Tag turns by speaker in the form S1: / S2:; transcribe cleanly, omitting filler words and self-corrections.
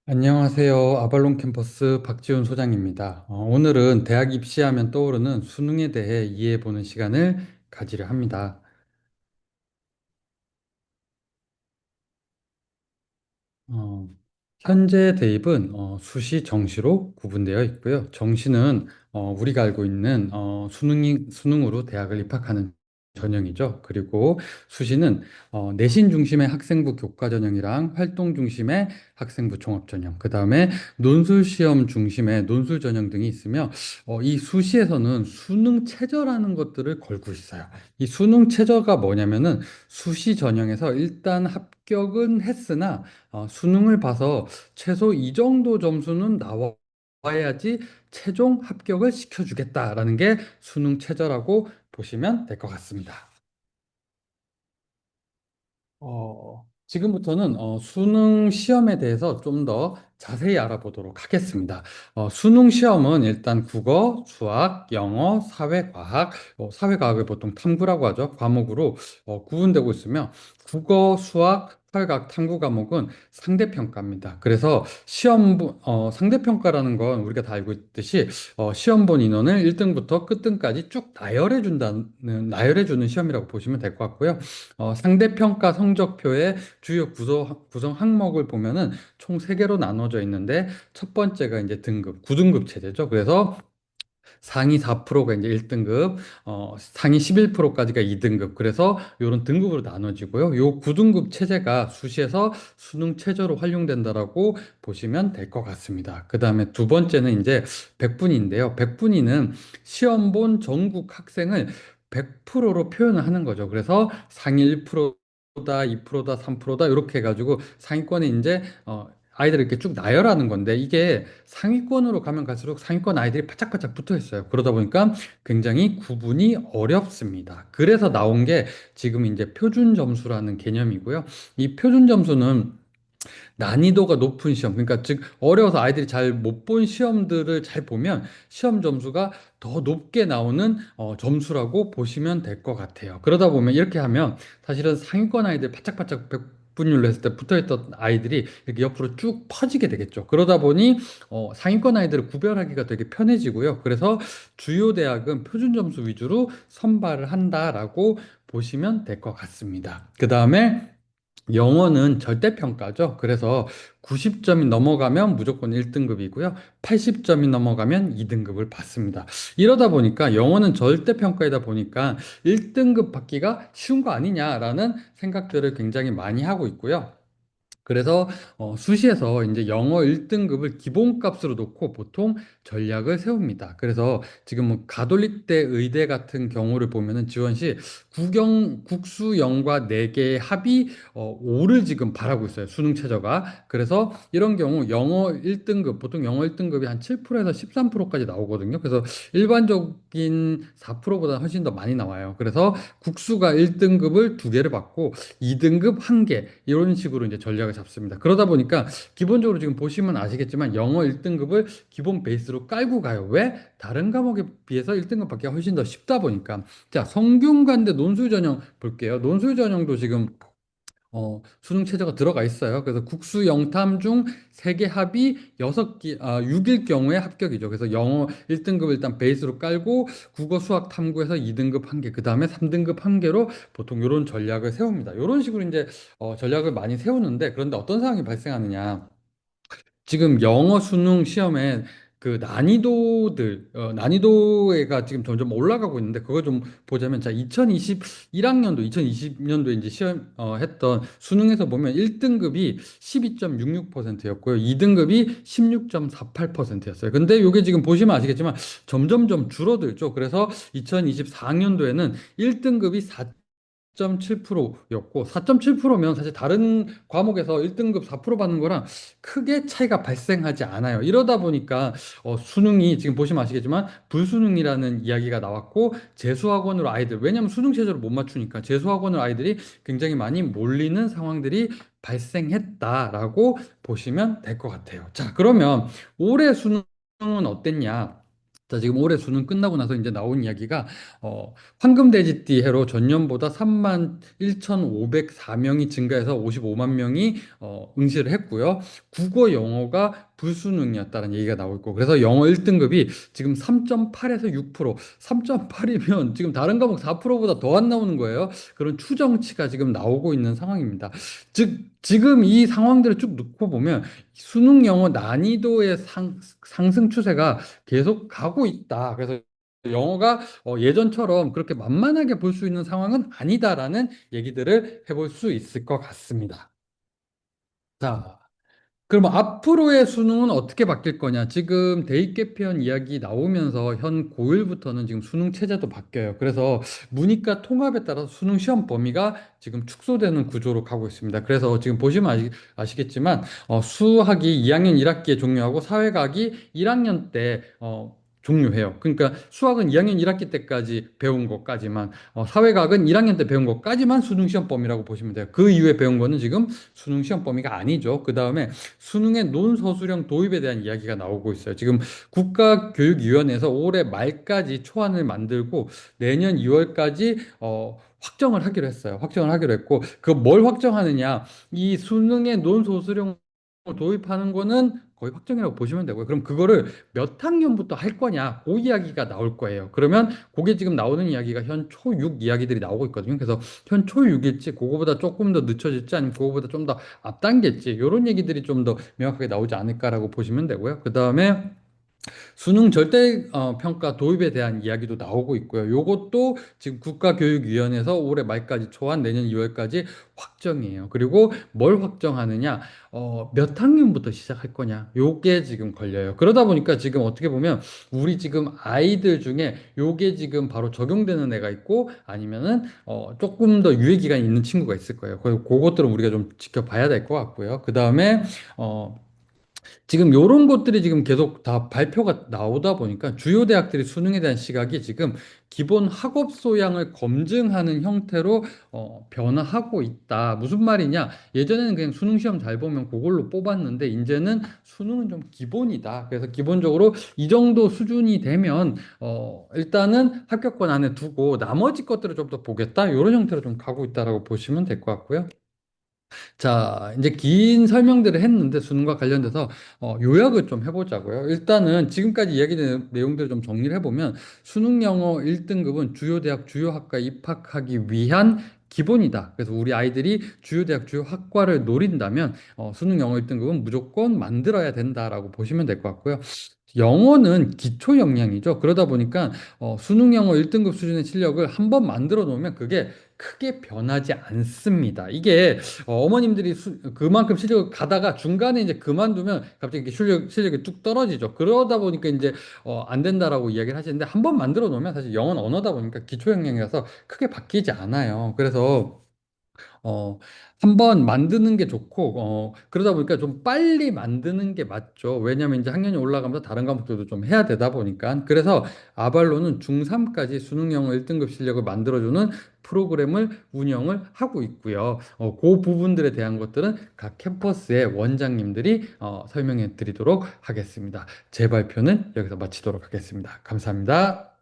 S1: 안녕하세요. 아발론 캠퍼스 박지훈 소장입니다. 오늘은 대학 입시하면 떠오르는 수능에 대해 이해해보는 시간을 가지려 합니다. 어, 현재 대입은 수시, 정시로 구분되어 있고요. 정시는 우리가 알고 있는 수능으로 대학을 입학하는 전형이죠. 그리고 수시는 내신 중심의 학생부 교과 전형이랑 활동 중심의 학생부 종합 전형, 그 다음에 논술 시험 중심의 논술 전형 등이 있으며 이 수시에서는 수능 최저라는 것들을 걸고 있어요. 이 수능 최저가 뭐냐면은 수시 전형에서 일단 합격은 했으나 수능을 봐서 최소 이 정도 점수는 나와야지 최종 합격을 시켜주겠다라는 게 수능 최저라고 보시면 될 것 같습니다. 지금부터는 수능 시험에 대해서 좀 더 자세히 알아보도록 하겠습니다. 수능 시험은 일단 국어, 수학, 영어, 사회과학, 사회과학을 보통 탐구라고 하죠. 과목으로 구분되고 있으며 국어, 수학, 사회과학 탐구 과목은 상대평가입니다. 그래서 상대평가라는 건 우리가 다 알고 있듯이 시험 본 인원을 1등부터 끝등까지 쭉 나열해주는 시험이라고 보시면 될 것 같고요. 상대평가 성적표의 주요 구성 항목을 보면은 총 세개로 나눠져 있는데 첫 번째가 이제 등급, 9등급 체제죠. 그래서 상위 4%가 이제 1등급, 상위 11%까지가 2등급. 그래서 이런 등급으로 나눠지고요. 요 9등급 체제가 수시에서 수능 최저로 활용된다라고 보시면 될 것 같습니다. 그 다음에 두 번째는 이제 백분위인데요. 백분위는 시험 본 전국 학생을 100%로 표현을 하는 거죠. 그래서 상위 1%다, 2%다, 3%다 이렇게 해가지고 상위권에 이제 아이들을 이렇게 쭉 나열하는 건데 이게 상위권으로 가면 갈수록 상위권 아이들이 바짝바짝 붙어 있어요. 그러다 보니까 굉장히 구분이 어렵습니다. 그래서 나온 게 지금 이제 표준 점수라는 개념이고요. 이 표준 점수는 난이도가 높은 시험, 그러니까 즉 어려워서 아이들이 잘 못 본 시험들을 잘 보면 시험 점수가 더 높게 나오는 점수라고 보시면 될 것 같아요. 그러다 보면 이렇게 하면 사실은 상위권 아이들 바짝바짝 백분율로 했을 때 붙어있던 아이들이 이렇게 옆으로 쭉 퍼지게 되겠죠. 그러다 보니 상위권 아이들을 구별하기가 되게 편해지고요. 그래서 주요 대학은 표준 점수 위주로 선발을 한다라고 보시면 될 것 같습니다. 그 다음에 영어는 절대평가죠. 그래서 90점이 넘어가면 무조건 1등급이고요. 80점이 넘어가면 2등급을 받습니다. 이러다 보니까 영어는 절대평가이다 보니까 1등급 받기가 쉬운 거 아니냐라는 생각들을 굉장히 많이 하고 있고요. 그래서 수시에서 이제 영어 1등급을 기본값으로 놓고 보통 전략을 세웁니다. 그래서 지금 뭐 가톨릭대 의대 같은 경우를 보면은 지원 시 국수 영과 4개의 합이 5를 지금 바라고 있어요. 수능 최저가. 그래서 이런 경우 영어 1등급 보통 영어 1등급이 한 7%에서 13%까지 나오거든요. 그래서 일반적인 4%보다 훨씬 더 많이 나와요. 그래서 국수가 1등급을 2개를 받고 2등급 1개 이런 식으로 이제 전략을 잡습니다. 그러다 보니까 기본적으로 지금 보시면 아시겠지만 영어 1등급을 기본 베이스로 깔고 가요. 왜? 다른 과목에 비해서 1등급 받기가 훨씬 더 쉽다 보니까. 자, 성균관대 논술 전형 볼게요. 논술 전형도 지금 수능 최저가 들어가 있어요. 그래서 국수 영탐 중 3개 합이 6일 경우에 합격이죠. 그래서 영어 1등급 일단 베이스로 깔고 국어 수학 탐구에서 2등급 1개, 그 다음에 3등급 1개로 보통 이런 전략을 세웁니다. 이런 식으로 이제 전략을 많이 세우는데 그런데 어떤 상황이 발생하느냐. 지금 영어 수능 시험에 그 난이도가 지금 점점 올라가고 있는데 그거 좀 보자면 자, 2021학년도, 2020년도에 이제 시험 했던 수능에서 보면 1등급이 12.66%였고요. 2등급이 16.48%였어요. 근데 이게 지금 보시면 아시겠지만 점점점 줄어들죠. 그래서 2024학년도에는 1등급이 4.7%였고 4.7%면 사실 다른 과목에서 1등급 4% 받는 거랑 크게 차이가 발생하지 않아요. 이러다 보니까 수능이 지금 보시면 아시겠지만 불수능이라는 이야기가 나왔고 재수학원으로 아이들 왜냐하면 수능 체제를 못 맞추니까 재수학원으로 아이들이 굉장히 많이 몰리는 상황들이 발생했다라고 보시면 될 것 같아요. 자, 그러면 올해 수능은 어땠냐? 자, 지금 올해 수능 끝나고 나서 이제 나온 이야기가, 황금돼지띠 해로 전년보다 3만 1,504명이 증가해서 55만 명이 응시를 했고요. 국어, 영어가 불수능이었다는 얘기가 나오고 있고, 그래서 영어 1등급이 지금 3.8에서 6%, 3.8이면 지금 다른 과목 4%보다 더 안 나오는 거예요. 그런 추정치가 지금 나오고 있는 상황입니다. 즉, 지금 이 상황들을 쭉 놓고 보면 수능 영어 난이도의 상승 추세가 계속 가고 있다. 그래서 영어가 예전처럼 그렇게 만만하게 볼 수 있는 상황은 아니다라는 얘기들을 해볼 수 있을 것 같습니다. 자, 그럼 앞으로의 수능은 어떻게 바뀔 거냐? 지금 대입개편 이야기 나오면서 현 고1부터는 지금 수능 체제도 바뀌어요. 그래서 문이과 통합에 따라서 수능 시험 범위가 지금 축소되는 구조로 가고 있습니다. 그래서 지금 보시면 아시겠지만 수학이 2학년 1학기에 종료하고 사회과학이 1학년 때 종료해요. 그러니까 수학은 2학년 1학기 때까지 배운 것까지만, 사회과학은 1학년 때 배운 것까지만 수능 시험 범위라고 보시면 돼요. 그 이후에 배운 거는 지금 수능 시험 범위가 아니죠. 그 다음에 수능의 논서술형 도입에 대한 이야기가 나오고 있어요. 지금 국가교육위원회에서 올해 말까지 초안을 만들고 내년 2월까지 확정을 하기로 했어요. 확정을 하기로 했고, 그 뭘 확정하느냐? 이 수능의 논소수령 도입하는 거는 거의 확정이라고 보시면 되고요. 그럼 그거를 몇 학년부터 할 거냐? 그 이야기가 나올 거예요. 그러면 그게 지금 나오는 이야기가 현 초6 이야기들이 나오고 있거든요. 그래서 현 초6일지, 그거보다 조금 더 늦춰질지, 아니면 그거보다 좀 더 앞당길지, 이런 얘기들이 좀 더 명확하게 나오지 않을까라고 보시면 되고요. 그 다음에 수능 절대 평가 도입에 대한 이야기도 나오고 있고요. 요것도 지금 국가교육위원회에서 올해 말까지 초안, 내년 2월까지 확정이에요. 그리고 뭘 확정하느냐, 몇 학년부터 시작할 거냐, 요게 지금 걸려요. 그러다 보니까 지금 어떻게 보면 우리 지금 아이들 중에 요게 지금 바로 적용되는 애가 있고, 아니면은 조금 더 유예 기간이 있는 친구가 있을 거예요. 그래서 그것들은 우리가 좀 지켜봐야 될 것 같고요. 그 다음에 지금 요런 것들이 지금 계속 다 발표가 나오다 보니까 주요 대학들이 수능에 대한 시각이 지금 기본 학업 소양을 검증하는 형태로 변화하고 있다. 무슨 말이냐? 예전에는 그냥 수능 시험 잘 보면 그걸로 뽑았는데 이제는 수능은 좀 기본이다. 그래서 기본적으로 이 정도 수준이 되면 일단은 합격권 안에 두고 나머지 것들을 좀 더 보겠다. 이런 형태로 좀 가고 있다라고 보시면 될 것 같고요. 자, 이제 긴 설명들을 했는데 수능과 관련돼서 요약을 좀 해보자고요. 일단은 지금까지 이야기된 내용들을 좀 정리를 해보면 수능 영어 1등급은 주요 대학, 주요 학과에 입학하기 위한 기본이다. 그래서 우리 아이들이 주요 대학, 주요 학과를 노린다면 수능 영어 1등급은 무조건 만들어야 된다라고 보시면 될 것 같고요. 영어는 기초 역량이죠. 그러다 보니까 수능 영어 1등급 수준의 실력을 한번 만들어 놓으면 그게 크게 변하지 않습니다. 이게 어머님들이 그만큼 실력을 가다가 중간에 이제 그만두면 갑자기 이렇게 실력이 뚝 떨어지죠. 그러다 보니까 이제 안 된다라고 이야기를 하시는데 한 번 만들어 놓으면 사실 영어는 언어다 보니까 기초 역량이라서 크게 바뀌지 않아요. 그래서 어, 한번 만드는 게 좋고, 그러다 보니까 좀 빨리 만드는 게 맞죠. 왜냐면 이제 학년이 올라가면서 다른 과목들도 좀 해야 되다 보니까. 그래서 아발로는 중3까지 수능 영어 1등급 실력을 만들어주는 프로그램을 운영을 하고 있고요. 그 부분들에 대한 것들은 각 캠퍼스의 원장님들이 설명해 드리도록 하겠습니다. 제 발표는 여기서 마치도록 하겠습니다. 감사합니다.